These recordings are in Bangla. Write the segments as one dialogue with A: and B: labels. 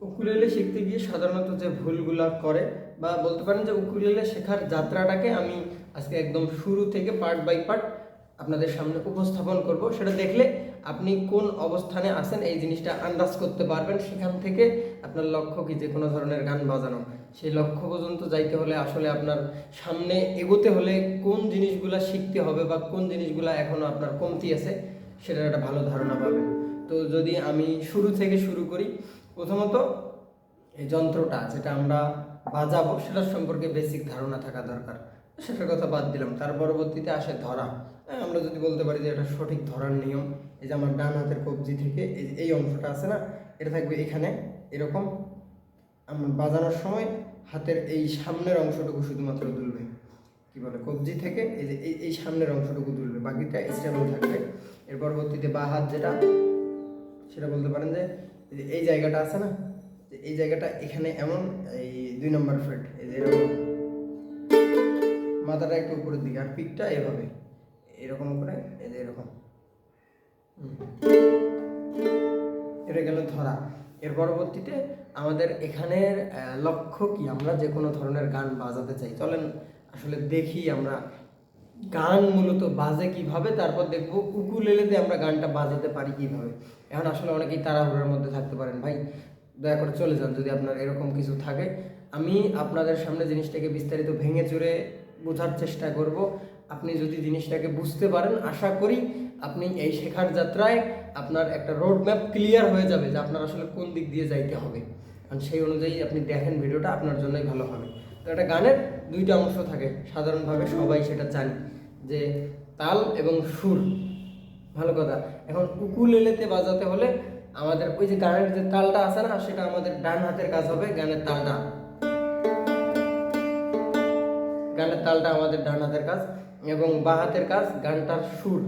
A: উকুলেলে শিখতে গিয়ে সাধারণত যে ভুলগুলা করে বা বলতে পারেন যে উকুলেলে শেখার যাত্রাটাকে আমি আজকে একদম শুরু থেকে পার্ট বাই পার্ট আপনাদের সামনে উপস্থাপন করব। সেটা দেখলে আপনি কোন অবস্থানে আছেন এই জিনিসটা আন্দাজ করতে পারবেন। সেখান থেকে আপনার লক্ষ্য কি যে কোনো ধরনের গান বাজানো, সেই লক্ষ্য পর্যন্ত যাইতে হলে আসলে আপনার সামনে এগোতে হলে কোন জিনিসগুলা শিখতে হবে বা কোন জিনিসগুলা এখনও আপনার কমতি আছে সেটার একটা ভালো ধারণা পাবেন। তো যদি আমি শুরু থেকে শুরু করি, প্রথমত এই যন্ত্রটা যেটা আমরা বাজাবো সেটার সম্পর্কে বেসিক ধারণা থাকা দরকার, সেটার কথা বাদ দিলাম। তার পরবর্তীতে আসে ধরা। আমরা যদি বলতে পারি যে এটা সঠিক ধরার নিয়ম, এই যে আমার ডান হাতের কবজি থেকে এই অংশটা আছে না, এটা থাকবে এখানে এরকম। আমরা বাজানোর সময় হাতের এই সামনের অংশটুকু শুধুমাত্র দুলবে, কি বলে কবজি থেকে এই যে এই সামনের অংশটুকু দুলবে, বাকিটা স্টেবল থাকবে। এর পরবর্তীতে বা হাত যেটা, সেটা বলতে পারেন যে এই জায়গাটা আছে না, এই জায়গাটা এখানে এমন, এই 2 নম্বর ফ্রেট, এই যে এরকম মাথাটা একটু উপরের দিকে আর পিকটা এভাবে এরকম করে, এই যে এরকম, এটা গেল ধরা। এর পরবর্তীতে আমাদের এখানের লক্ষ্য কি, আমরা যে কোনো ধরনের গান বাজাতে চাই, চলেন আসলে দেখি আমরা গান মূলত বাজে কিভাবে, তারপর দেখবো উকুলেলেতে আমরা গানটা বাজাতে পারি কিভাবে। এখন আসলে অনেকেই তাড়াহুড়োর মধ্যে থাকতে পারেন, ভাই দয়া করে চলে যান যদি আপনার এরকম কিছু থাকে। আমি আপনাদের সামনে জিনিসটাকে বিস্তারিত ভেঙে চুরে বোঝার চেষ্টা করব। আপনি যদি জিনিসটাকে বুঝতে পারেন, আশা করি আপনি এই শেখার যাত্রায় আপনার একটা রোড ম্যাপ ক্লিয়ার হয়ে যাবে যে আপনার আসলে কোন দিক দিয়ে যাইতে হবে। কারণ সেই অনুযায়ী আপনি দেখেন ভিডিওটা, আপনার জন্যই ভালো হবে। তো একটা গানের 2টা অংশ থাকে সাধারণভাবে, সবাই সেটা জানি, যে তাল এবং সুর। ভালো কথা। এখন উকুলেলেতে বাজাতে হলে আমাদের ওই যে গানের যে তালটা আছে না, সেটা আমাদের ডান হাতের কাজ হবে। গানের তালটা আমাদের ডান হাতের কাজ, এবং বাঁ হাতের কাজ গানটার সুর।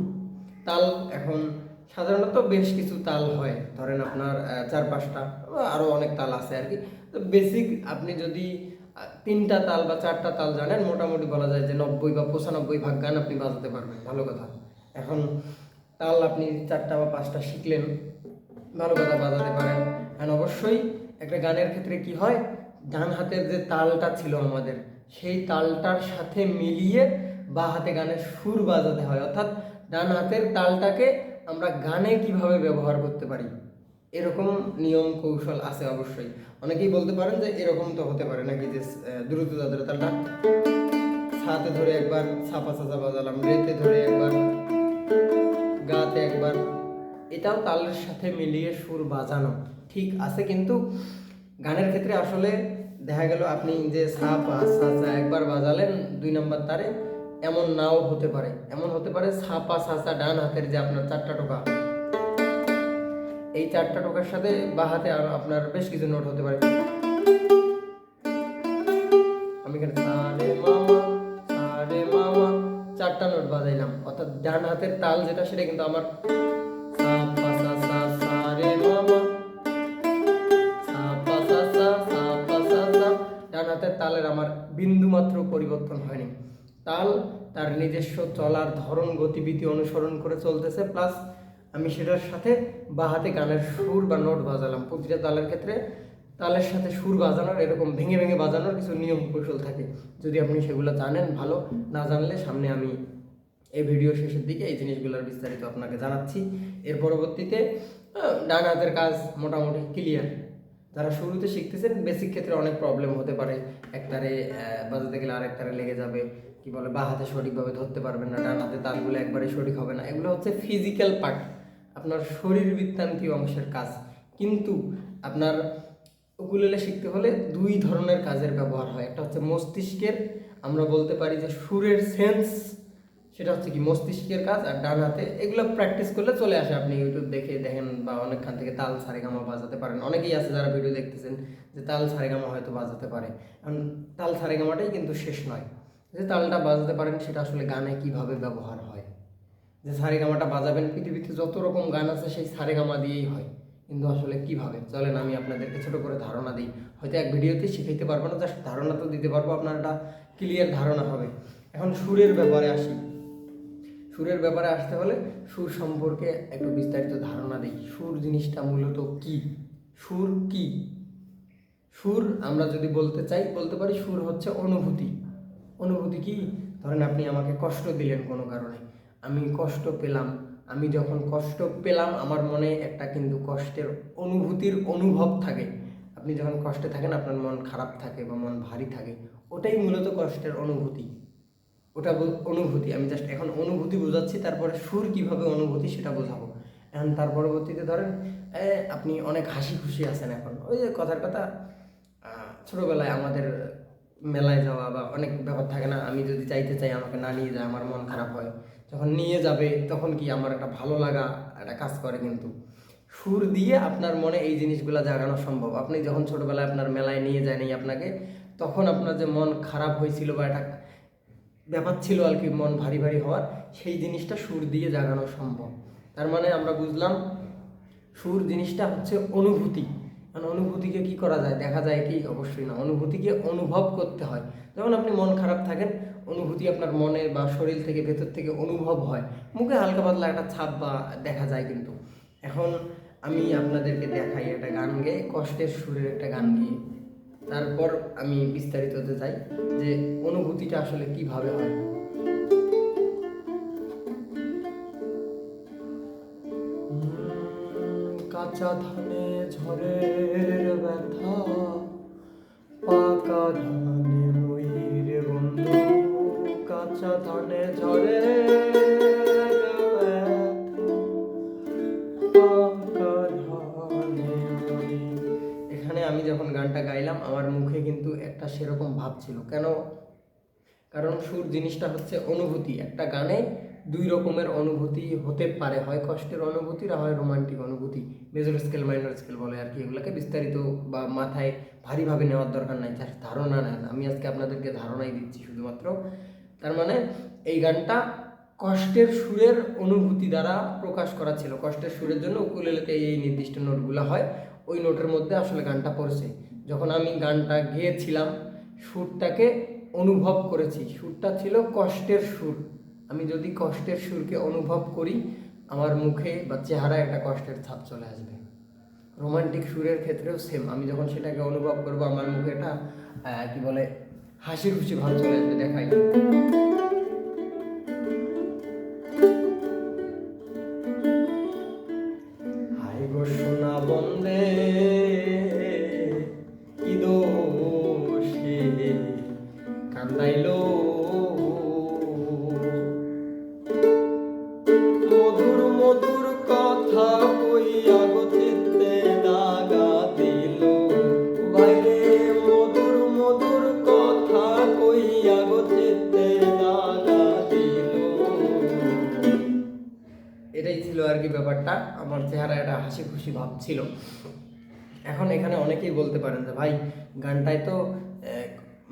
A: তাল এখন সাধারণত বেশ কিছু তাল হয়, ধরেন আপনার 4-5টা, আরও অনেক তাল আছে আর কি। তো বেসিক আপনি যদি 3টা তাল বা 4টা তাল জানেন, মোটামুটি বলা যায় যে 90 বা 95 ভাগ গান আপনি বাজাতে পারবেন। ভালো কথা। এখন তাল আপনি 4টা বা 5টা শিখলেন, ভালো কথা, বাজাতে পারেন। আর অবশ্যই একটা গানের ক্ষেত্রে কি হয়, ডান হাতের যে তালটা ছিল আমাদের, সেই তালটার সাথে মিলিয়ে বাঁ হাতে গানের সুর বাজাতে হয়। অর্থাৎ ডান হাতের তালটাকে আমরা গানে কিভাবে ব্যবহার করতে পারি, এরকম নিয়ম কৌশল আছে অবশ্যই। অনেকেই বলতে পারেন যে এরকম তো হতে পারে নাকি, যে দ্রুত তাদের তালটা সাথে ধরে একবার ছাপা ছাপা বাজালাম, রেতে ধরে একবার, গাতে একবার, এটাও তালের সাথে মিলিয়ে সুর বাজানো ঠিক আছে। কিন্তু গানের ক্ষেত্রে আসলে দেখা গেল আপনি যে ছাপা সাঁচা একবার বাজালেন 2 নম্বর তারে, এমন নাও হতে পারে। এমন হতে পারে ছাপা সাঁচা ডান হাতের যে আপনার 4টা টোকা, এই 4টা টোকার সাথে বাঁ হাতে আরো আপনার বেশ কিছু নোট হতে পারে। আমি এখানে সারে মামা 4টা নোট বাজাইলাম, অর্থাৎ ডান হাতের তাল যেটা সেটা কিন্তু আমার ডান হাতের তালের আমার বিন্দু মাত্র পরিবর্তন হয়নি। তাল তার নিজস্ব চলার ধরন গতিবিধি অনুসরণ করে চলতেছে, প্লাস আমি সেটার সাথে বাঁ হাতে গানের সুর বা নোট বাজালাম। প্রতিটা তালের ক্ষেত্রে তালের সাথে সুর বাজানোর, এরকম ভেঙে ভেঙে বাজানোর কিছু নিয়ম কৌশল থাকে। যদি আপনি সেগুলো জানেন ভালো, না জানলে সামনে আমি এই ভিডিও শেষের দিকে এই জিনিসগুলোর বিস্তারিত আপনাকে জানাচ্ছি। এর পরবর্তীতে ডান হাতের কাজ মোটামুটি ক্লিয়ার। যারা শুরুতে শিখতেছেন, বেসিক ক্ষেত্রে অনেক প্রবলেম হতে পারে, একটারে বাজাতে গেলে আরেকটারে লেগে যাবে, কি বলে বাঁ হাতে সঠিকভাবে ধরতে পারবেন না, ডান হাতে তালগুলো একবারে সঠিক হবে না। এগুলো হচ্ছে ফিজিক্যাল পার্ট, আপনার শরীর বৃত্তান্তি অংশের কাজ। কিন্তু আপনার উকুলেলে শিখতে হলে 2 ধরনের কাজের ব্যবহার হয়। একটা হচ্ছে মস্তিষ্কের, আমরা বলতে পারি যে সুরের সেন্স, সেটা হচ্ছে কি মস্তিষ্কের কাজ। আর ডান হাতে এগুলো প্র্যাকটিস করলে চলে আসে, আপনি ইউটিউব দেখে দেখেন বা অনেকখান থেকে তাল সারেগামা বাজাতে পারেন। অনেকেই আছে যারা ভিডিও দেখতেছেন যে তাল সারেগামা হয়তো বাজাতে পারে, কারণ তাল সারেগামাটাই কিন্তু শেষ নয়। যে তালটা বাজাতে পারেন সেটা আসলে গানে কিভাবে ব্যবহার হয়, যে সারেগামাটা বাজাবেন, পৃথিবীতে যত রকম গান আছে সেই সারেগামা দিয়েই হয়, কিন্তু আসলে কিভাবে, চলেন আমি আপনাদেরকে ছোট করে ধারণা দিই। হয়তো এক ভিডিওতে শিখাইতে পারবো না, জাস্ট ধারণা তো দিতে পারবো, আপনার একটা ক্লিয়ার ধারণা হবে। এখন সুরের ব্যাপারে আসি। সুরের ব্যাপারে আসতে হলে সুর সম্পর্কে একটু বিস্তারিত ধারণা দিই। সুর জিনিসটা মূলত কি, সুর কি, সুর আমরা যদি বলতে চাই বলতে পারি সুর হচ্ছে অনুভূতি। অনুভূতি কি? ধরেন আপনি আমাকে কষ্ট দিলেন কোনো কারণে, আমি কষ্ট পেলাম, আমি যখন কষ্ট পেলাম আমার মনে একটা কিন্তু কষ্টের অনুভূতির অনুভব থাকে। আপনি যখন কষ্টে থাকেন আপনার মন খারাপ থাকে বা মন ভারী থাকে, ওটাই মূলত কষ্টের অনুভূতি। ওটা অনুভূতি। আমি জাস্ট এখন অনুভূতি বোঝাচ্ছি, তারপরে সুর কিভাবে অনুভূতি সেটা বোঝাবো। এখন তার পরবর্তীতে ধরেন আপনি অনেক হাসি খুশি আছেন, এখন ওই যে কথার কথা ছোটোবেলায় আমাদের মেলায় যাওয়া বা অনেক ব্যাপার থাকে না, আমি যদি চাইতে চাই আমাকে না নিয়ে যায় আমার মন খারাপ হয়, যখন নিয়ে যাবে তখন কি আমার একটা ভালো লাগা একটা কাজ করে। কিন্তু সুর দিয়ে আপনার মনে এই জিনিসগুলো জাগানো সম্ভব। আপনি যখন ছোটোবেলায় আপনার মেলায় নিয়ে যায়নি আপনাকে, তখন আপনার যে মন খারাপ হয়েছিল বা একটা ব্যাপার ছিল আর কি, মন ভারী ভারী হওয়ার, সেই জিনিসটা সুর দিয়ে জাগানো সম্ভব। তার মানে আমরা বুঝলাম সুর জিনিসটা হচ্ছে অনুভূতি। কারণ অনুভূতিকে কি করা যায়? দেখা যায় কি? অবশ্যই না। অনুভূতিকে অনুভব করতে হয়। যখন আপনি মন খারাপ থাকেন, অনুভূতি আপনার মনে বা শরীর থেকে ভেতর থেকে অনুভব হয়, মুখে হালকা পাতলা একটা ছাপ বা দেখা যায়। কিন্তু এখন আমি আপনাদেরকে দেখাই একটা গান গেয়ে, কষ্টের সুরের একটা গান গেয়ে, তারপর আমি বিস্তারিত হতে চাই যে অনুভূতিটা আসলে কিভাবে হয়। কাঁচা ধানে ঝড়ের ব্যথা, পাকা ধানে ময়ূর বন্ধু। কাঁচা ধানে ঝড়ের ব্যথা, পাকা ধানে ময়ূর। এখানে আমি যখন গানটা গাইলাম আমার মুখে কিন্তু একটা সেরকম ভাব ছিল। কেন? কারণ সুর জিনিসটা হচ্ছে অনুভূতি। একটা গানে দুই রকমের অনুভূতি হতে পারে, হয় কষ্টের অনুভূতি আর হয় রোমান্টিক অনুভূতি। মেজর স্কেল মাইনর স্কেল বলে আর কি। এগুলোকে বিস্তারিত বা মাথায় ভারীভাবে নেওয়ার দরকার নাই, যার ধারণা নেন। আমি আজকে আপনাদেরকে ধারণাই দিচ্ছি শুধুমাত্র। তার মানে এই গানটা কষ্টের সুরের অনুভূতি দ্বারা প্রকাশ করা ছিল। কষ্টের সুরের জন্য উকুলেলেতে এই নির্দিষ্ট নোটগুলো হয়, ওই নোটের মধ্যে আসলে গানটা পড়ছে। যখন আমি গানটা গেয়েছিলাম সুরটাকে অনুভব করেছি, সুরটা ছিল কষ্টের সুর। আমি যদি কষ্টের সুরকে অনুভব করি আমার মুখে বা চেহারায় একটা কষ্টের ছাপ চলে আসবে। রোমান্টিক সুরের ক্ষেত্রেও সেম, আমি যখন সেটাকে অনুভব করবো আমার মুখে একটা কি বলে হাসি খুশি ভাব চলে আসবে। দেখাই, হাই গো সোনা বন্দে কি দোষে কান্দাইলো, মধুর মধুর কথা কইয়া গো চিত্তে দাগা দিল। বাইরে মধুর মধুর কথা কইয়া গো চিত্তে দাগা দিল। এটাই ছিল আর কি ব্যাপারটা। আমার চেহারা একটা হাসি খুশি ভাব ছিল। এখন এখানে অনেকেই বলতে পারেন যে ভাই গানটায় তো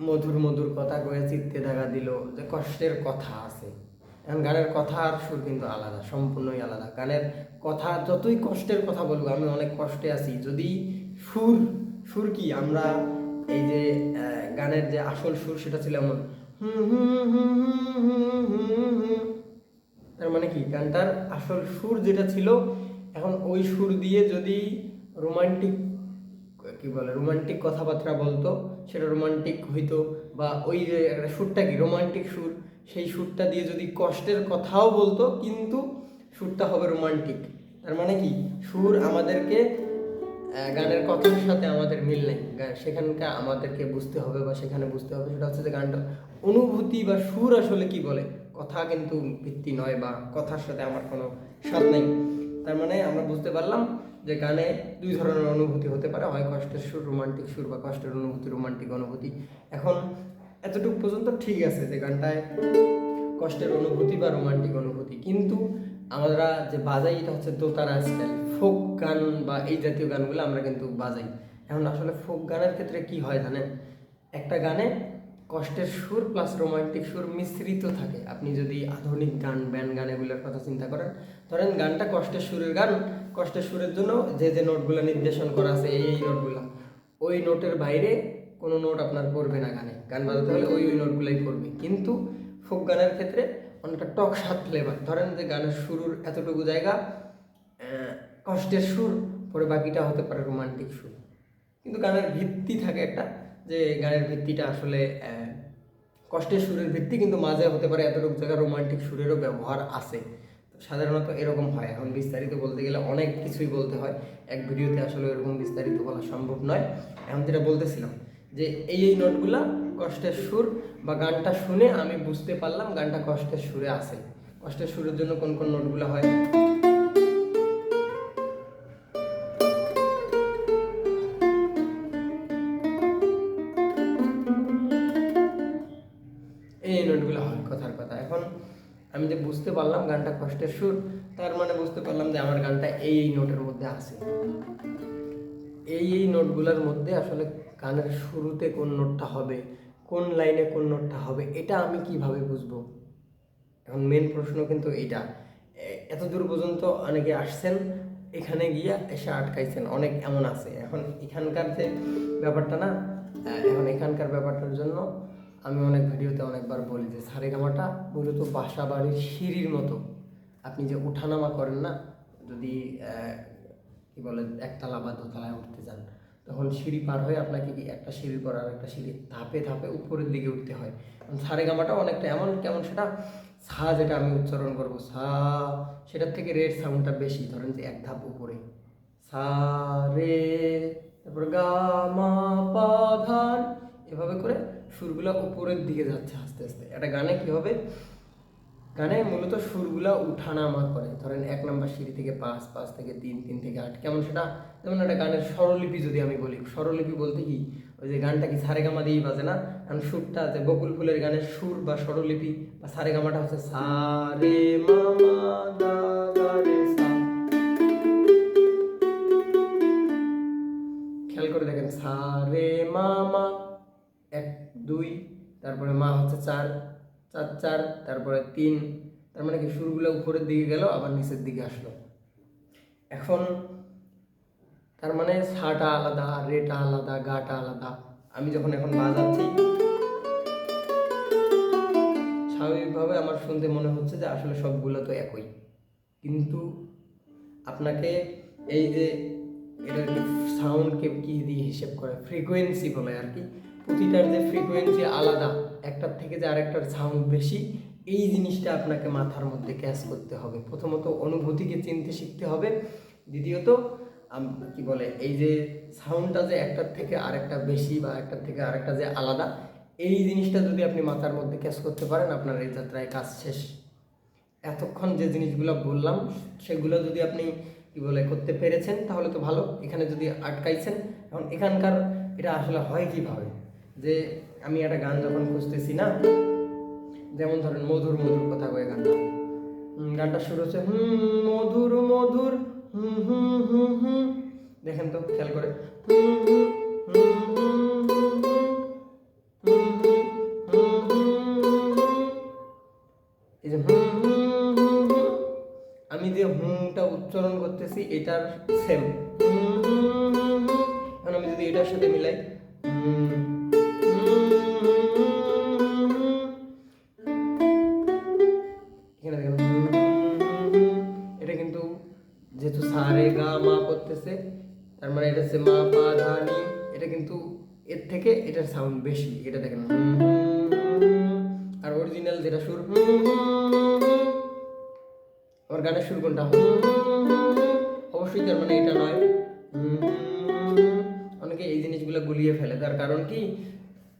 A: মধুর মধুর কথা কয়ে চিত্তে দাগা দিল, যে কষ্টের কথা আছে। এখন গানের কথা আর সুর কিন্তু আলাদা, সম্পূর্ণই আলাদা। গানের কথা যতই কষ্টের কথা বলবো, আমি অনেক কষ্টে আছি, যদি সুর সুর কি আমরা এই যে গানের যে আসল সুর সেটা ছিল এমন তার মানে কি গানটার আসল সুর যেটা ছিল, এখন ওই সুর দিয়ে যদি রোমান্টিক কি বলে রোমান্টিক কথাবার্তা বলতো সেটা রোমান্টিক হইতো, বা ওই যে একটা সুরটা কি রোমান্টিক সুর, সেই সুরটা দিয়ে যদি কষ্টের কথাও বলতো কিন্তু সুরটা হবে রোমান্টিক। তার মানে কি সুর আমাদেরকে গানের কথার সাথে আমাদের মিল নেই, সেখানকার আমাদেরকে বুঝতে হবে বা সেখানে বুঝতে হবে সেটা হচ্ছে যে গানটার অনুভূতি বা সুর আসলে কি বলে। কথা কিন্তু ভিত্তি নয় বা কথার সাথে আমার কোনো স্বাদ নেই। তার মানে আমরা বুঝতে পারলাম যে গানে দুই ধরনের অনুভূতি হতে পারে, হয় কষ্টের সুর রোমান্টিক সুর বা কষ্টের অনুভূতি রোমান্টিক অনুভূতি। এখন এতটুকু পর্যন্ত ঠিক আছে যে গানটায় কষ্টের অনুভূতি বা রোমান্টিক অনুভূতি, কিন্তু আমরা যে বাজাই এটা হচ্ছে দোতারা স্টাইল, ফোক গান বা এই জাতীয় গানগুলো আমরা কিন্তু বাজাই। এখন আসলে ফোক গানের ক্ষেত্রে কি হয় জানেন, একটা গানে কষ্টের সুর প্লাস রোমান্টিক সুর মিশ্রিত থাকে। আপনি যদি আধুনিক গান ব্যান্ড গান এগুলোর কথা চিন্তা করেন, ধরেন গানটা কষ্টের সুরের গান, কষ্টের সুরের জন্য যে যে নোটগুলো নির্দেশন করা আছে এই নোটগুলো, ওই নোটের বাইরে কোনো নোট আপনার পড়বে না। গান বাজাতে হলে ওই নোটগুলোই পড়বে। কিন্তু ফোক গানের ক্ষেত্রে অনেকটা টক স্বাদ ফ্লেভার। ধরেন যে গানের শুরুর এতটুকু জায়গা কষ্টের সুর, পরে বাকিটা হতে পারে রোমান্টিক সুর, কিন্তু গানের ভিত্তি থাকে একটা, যে গানের ভিত্তিটা আসলে কষ্টের সুরের ভিত্তি, কিন্তু মাঝে হতে পারে এতটুকু জায়গায় রোমান্টিক সুরেরও ব্যবহার আছে। সাধারণত এরকম হয়। এখন বিস্তারিত বলতে গেলে অনেক কিছুই বলতে হয়, এক ভিডিওতে আসলে এরকম বিস্তারিত বলা সম্ভব নয়। এখন যেটা বলতেছিলাম যে এই নোটগুলা কষ্টের সুর, বা গানটা শুনে আমি বুঝতে পারলাম গানটা কষ্টের সুরে আছে। কষ্টের সুরের জন্য কোন কোন নোটগুলো হয়, এই নোটগুলো হয় কথার কথা। এখন আমি যে বুঝতে পারলাম গানটা কষ্টের সুর, তার মানে বুঝতে পারলাম যে আমার গানটা এই নোটের মধ্যে আছে। এই নোটগুলোর মধ্যে আসলে গানের শুরুতে কোন নোটটা হবে, কোন লাইনে কোন নোটটা হবে, এটা আমি কিভাবে বুঝবো? এখন মেন প্রশ্ন কিন্তু এটা। এত দূর পর্যন্ত অনেকে আসছেন, এখানে গিয়ে এসে আটকাইছেন, অনেক এমন আছে। এখন এখানকার যে ব্যাপারটা না, এখন এখানকার ব্যাপারটার জন্য আমি অনেক ভিডিওতে অনেকবার বলি যে সারেগামাটা মূলত বাসা বাড়ির সিঁড়ির মতো। আপনি যে উঠানামা করেন না, যদি কি বলে একতলা বা দোতলায় উঠতে যান, তখন সিঁড়ি পার হয়ে আপনাকে কি একটা সিঁড়ির পর আর একটা সিঁড়ি ধাপে ধাপে উপরের দিকে উঠতে হয়। সারেগামাটা অনেকটা এমন, কেমন সেটা সা যেটা আমি উচ্চারণ করবো সা, সেটার থেকে রেড সাউন্ডটা বেশি। ধরেন যে এক ধাপ উপরে সা রে, তারপর গা মা পা ধা, এভাবে করে সুরগুলা উপরের দিকে যাচ্ছে আস্তে আস্তে। একটা গানে কি হবে, গানে মূলত সুরগুলা উঠানামা করে। ধরেন 1 নম্বর সিঁড়ি থেকে 5, 5 থেকে 3, 3 থেকে 8, কেমন সেটা? যেমন একটা গানের স্বরলিপি যদি আমি বলি, স্বরলিপি বলতে কি, ওই যে গানটা কি সারেগামা দিয়েই বাজে না? কারণ সুরটা যে বকুল ফুলের গানের সুর বা স্বরলিপি বা সারেগামাটা হচ্ছে সা রে মা মা গা গা রে সা। খেয়াল করে দেখেন, সা রে মা মা 1 2, তারপরে মা হচ্ছে 4 4 4, তারপরে 3। তার মানে কি সুরগুলো উপরের দিকে গেল আবার নিচের দিকে আসলো। এখন তার মানে সাটা আলাদা, রেটা আলাদা, গাটা আলাদা। আমি যখন এখন বাজাচ্ছি, স্বাভাবিকভাবে আমার শুনতে মনে হচ্ছে যে আসলে সবগুলো তো একই, কিন্তু আপনাকে এই যে এটার সাউন্ডকে কি দিয়ে হিসেব করে, ফ্রিকোয়েন্সি বলে আর কি। প্রতিটার যে ফ্রিকোয়েন্সি আলাদা, একটার থেকে যে আরেকটার সাউন্ড বেশি, এই জিনিসটা আপনাকে মাথার মধ্যে ক্যাচ করতে হবে। প্রথমত অনুভূতিকে চিনতে শিখতে হবে, দ্বিতীয়ত কি বলে এই যে সাউন্ডটা যে একটার থেকে আরেকটা বেশি বা একটার থেকে আরেকটা যে আলাদা, এই জিনিসটা যদি আপনি মাথার মধ্যে ক্যাচ করতে পারেন, আপনার এই যাত্রায় কাজ শেষ। এতক্ষণ যে জিনিসগুলো বললাম সেগুলো যদি আপনি কি বলে করতে পেরেছেন তাহলে তো ভালো। এখানে যদি আটকাইছেন, এখন এখানকার এটা আসলে হয় কিভাবে, যে আমি একটা গান যখন খুঁজতেছি না, যেমন ধরেন মধুর মধুর কথা কয়ে গানটা, গানটা শুরু হচ্ছে মধুর মধুর হুম হুম হুম হুম, দেখেন তো খেয়াল করে, এই যে আমি যে হুমটা উচ্চারণ করতেছি এটার সেম। এখন আমি যদি এটার সাথে মিলাই, এখানে দেখেন এটা কিন্তু যেহেতু সা রে গা মা করতেছে, তার মানে এটা হচ্ছে মা পা ধা নি, এটা কিন্তু এর থেকে এটার সাউন্ড বেশি। এটা দেখেন, আর অরিজিনাল যেটা সুর, আমার গানের সুর কোনটা, অবশ্যই তার মানে এটা নয়। অনেকে এই জিনিসগুলো গুলিয়ে ফেলে, তার কারণ কি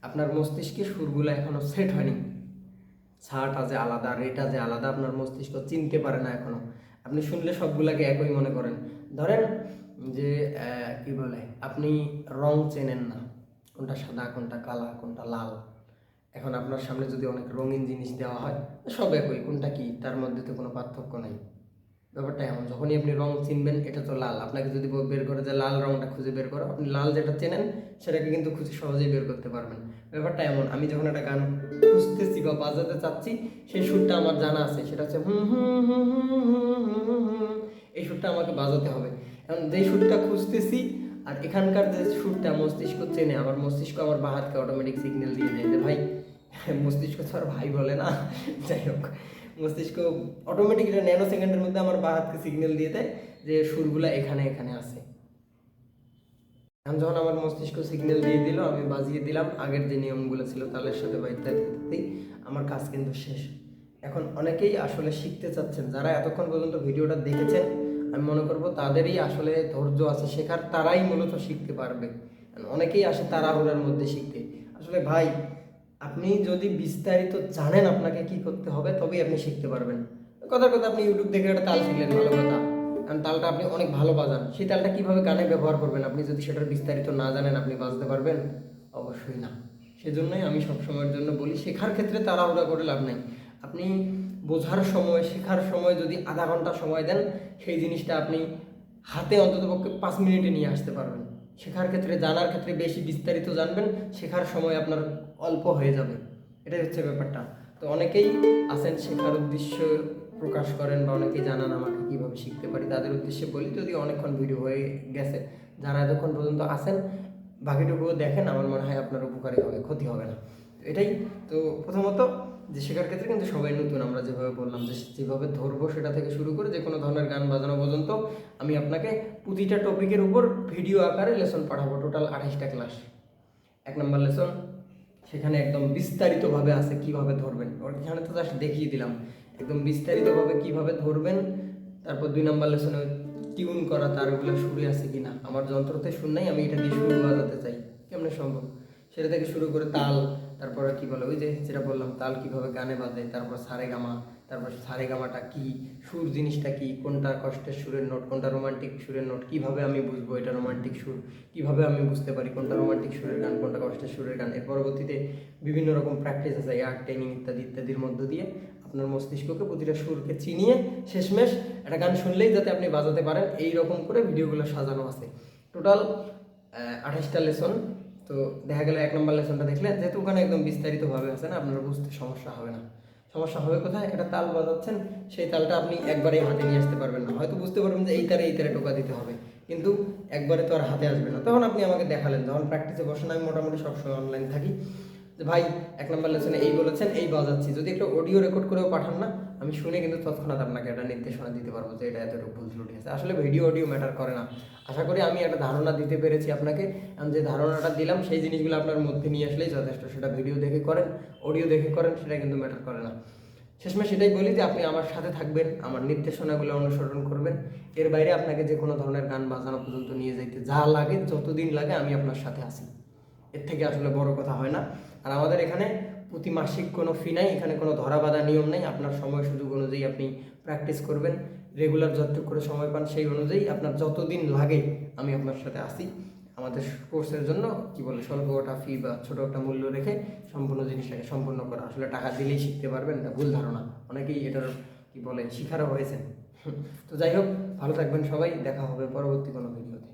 A: আপনার মস্তিষ্কে সুরগুলো এখনো সেট হয়নি। ছাটা যে আলাদা, রেটা যে আলাদা, আপনার মস্তিষ্ক চিনতে পারে না এখনো। আপনি শুনলে সবগুলাকে একই মনে করেন। ধরেন যে কি বলে, আপনি রং চেনেন না, কোনটা সাদা, কোনটা কালা, কোনটা লাল। এখন আপনার সামনে যদি অনেক রঙিন জিনিস দেওয়া হয়, সব একই, কোনটা কি তার মধ্যে তো কোনো পার্থক্য নাই। ব্যাপারটা এমন, যখনই আপনি রং চিনবেন, এটা তো লাল, আপনাকে যদি বের করে যে লাল রংটা খুঁজে বের করো, আপনি লাল যেটা চেনেন সেটাকে কিন্তু খুঁজে সহজেই বের করতে পারবেন। ব্যাপারটা এমন, আমি যখন একটা গান খুঁজতেছি বা বাজাতে চাচ্ছি, সেই সুরটা আমার জানা আছে, সেটা হচ্ছে হুম হুম হুম হুম হুম, এই সুরটা আমাকে বাজাতে হবে। এখন যেই সুরটা খুঁজতেছি আর এখানকার যে সুরটা মস্তিষ্ক চেনে, আমার মস্তিষ্ক আমার বাঁ হাতকে অটোমেটিক সিগন্যাল দিয়ে দেয় যে ভাই, মস্তিষ্ক তো আর ভাই বলে না, যাই হোক, মস্তিষ্ক অটোমেটিক এটা ন্যানো সেকেন্ডের মধ্যে আমার বাঁ হাতকে সিগন্যাল দিয়ে দেয় যে সুরগুলা এখানে এখানে আছে। এখন যখন আমার মস্তিষ্ক সিগন্যাল দিয়ে দিল, আমি বাজিয়ে দিলাম, আগের যে নিয়মগুলো ছিল তালের সাথে বা ইত্যাদি, আমার কাজ কিন্তু শেষ। এখন অনেকেই আসলে শিখতে চাচ্ছেন, যারা এতক্ষণ পর্যন্ত ভিডিওটা দেখেছেন, আমি মনে করব তাদেরই আসলে ধৈর্য আছে শেখার, তারাই মূলত শিখতে পারবে। অনেকেই আসে তাড়াহুড়ার মধ্যে শিখতে। আসলে ভাই, আপনি যদি বিস্তারিত জানেন আপনাকে কি করতে হবে, তবেই আপনি শিখতে পারবেন। কথার কথা, আপনি ইউটিউব দেখে একটা তাল শিখলেন, ভালো কথা, কারণ তালটা আপনি অনেক ভালো বাজান, সেই তালটা কিভাবে গানে ব্যবহার করবেন আপনি যদি সেটার বিস্তারিত না জানেন, আপনি বাজাতে পারবেন? অবশ্যই না। সেজন্যই আমি সবসময়ের জন্য বলি, শেখার ক্ষেত্রে তাড়াহুড়া করে লাভ নেই। আপনি বোঝার সময়, শেখার সময় যদি আধা ঘন্টা সময় দেন, সেই জিনিসটা আপনি হাতে অন্ততপক্ষে 5 মিনিটে নিয়ে আসতে পারবেন। শেখার ক্ষেত্রে, জানার ক্ষেত্রে বেশি বিস্তারিত জানবেন, শেখার সময় আপনার অল্প হয়ে যাবে। এটাই হচ্ছে ব্যাপারটা। তো অনেকেই আছেন শেখার উদ্দেশ্য প্রকাশ করেন, বা অনেকেই জানান আমাকে কীভাবে শিখতে পারি, তাদের উদ্দেশ্যে বলি, যদি অনেকক্ষণ ভিডিও হয়ে গেছে, যারা এতক্ষণ পর্যন্ত আছেন বাকিটুকুও দেখেন, আমার মনে হয় আপনার উপকারী হবে, ক্ষতি হবে না। এটাই তো। প্রথমত যে শেখার ক্ষেত্রে কিন্তু সবাই নতুন, আমরা যেভাবে বললাম যে যেভাবে ধরবো সেটা থেকে শুরু করে যে কোনো ধরনের গান বাজানো পর্যন্ত আমি আপনাকে প্রতিটা টপিকের উপর ভিডিও আকারে লেসন পাঠাবো। টোটাল 28টা ক্লাস। 1 নম্বর লেসন, সেখানে একদম বিস্তারিতভাবে আছে কিভাবে ধরবেন, ওখানে তো জাস্ট দেখিয়ে দিলাম, একদম বিস্তারিতভাবে কিভাবে ধরবেন। তারপর 2 নম্বর লেসনে টিউন করা, তার ওগুলো সুরে আছে কিনা, আমার যন্ত্রতে সুর নাই, আমি এটা দিয়ে সুর বাজাতে চাই, কেমনে সম্ভব, সেটা থেকে শুরু করে তাল, তারপরে কি বলে ওই যে যেটা বললাম তাল কিভাবে গানে বাজে, তারপর সারেগামা, তারপর সারেগামাটা কি, সুর জিনিসটা কি, কোনটা কষ্টের সুরের নোট, কোনটা রোমান্টিক সুরের নোট, কিভাবে আমি বুঝবো এটা রোমান্টিক সুর, কিভাবে আমি বুঝতে পারি কোনটা রোমান্টিক সুরের গান, কোনটা কষ্টের সুরের গান। এর পরবর্তীতে বিভিন্ন রকম প্র্যাকটিস আছে, এয়ার ট্রেনিং ইত্যাদির মধ্য দিয়ে আপনার মস্তিষ্ককে প্রতিটা সুরকে চিনিয়ে শেষমেশ একটা গান শুনলেই যাতে আপনি বাজাতে পারেন, এই রকম করে ভিডিওগুলো সাজানো আছে। টোটাল 28টা লেসন। তো দেখা গেল 1 নম্বর লেসনটা দেখলেন, যেহেতু ওখানে একদম বিস্তারিতভাবে আছে না, আপনারা বুঝতে সমস্যা হবে না। সমস্যা হবে কোথায়? একটা তাল বাজাচ্ছেন, সেই তালটা আপনি একবারেই হাতে নিয়ে আসতে পারবেন না, হয়তো বুঝতে পারবেন যে এই তারে টোকা দিতে হবে, কিন্তু একবারে তো আর হাতে আসবে না। তখন আপনি আমাকে দেখালেন, যখন প্র্যাকটিসে বসেন, আমি মোটামুটি সবসময় অনলাইন থাকি, যে ভাই 1 নম্বর লেসনে এই বলেছেন, এই বাজাচ্ছি, যদি একটা অডিও রেকর্ড করেও পাঠান না, আমি শুনে কিন্তু তৎক্ষণাৎ আপনাকে একটা নির্দেশনা দিতে পারবো যে এটা এতটুকু ভুল ত্রুটি আছে। আসলে অডিও ম্যাটার করে না। আশা করি আমি একটা ধারণা দিতে পেরেছি আপনাকে। আমি যে ধারণাটা দিলাম সেই জিনিসগুলো আপনার মধ্যে নিয়ে আসলেই যথেষ্ট। সেটা ভিডিও দেখে করেন, অডিও দেখে করেন, সেটা কিন্তু ম্যাটার করে না। শেষমেশ সেটাই বলি যে আপনি আমার সাথে থাকবেন, আমার নির্দেশনাগুলো অনুসরণ করবেন। এর বাইরে আপনাকে যে কোনো ধরনের গান বাজানো পর্যন্ত নিয়ে যাইতে যা লাগে, যতদিন লাগে, আমি আপনার সাথে আছি। এর থেকে আসলে বড় কথা হয় না। আর আমাদের এখানে প্রতি মাসিক কোনো ফি নাই, এখানে কোনো ধরা বাঁধা নিয়ম নেই। আপনার সময় সুযোগ অনুযায়ী আপনি প্র্যাকটিস করবেন, রেগুলার যতটুকু করে সময় পান সেই অনুযায়ী আপনার যতদিন লাগে আমি আপনার সাথে আসি। আমাদের কোর্সের জন্য কি বলে স্বল্প একটা ফি বা ছোটো একটা মূল্য রেখে সম্পূর্ণ জিনিসটাকে সম্পূর্ণ করা। আসলে টাকা দিলেই শিখতে পারবেন, এটা ভুল ধারণা। অনেকেই এটার কি বলে শিকারও হয়েছেন। তো যাই হোক, ভালো থাকবেন সবাই, দেখা হবে পরবর্তী কোনো ভিডিওতে।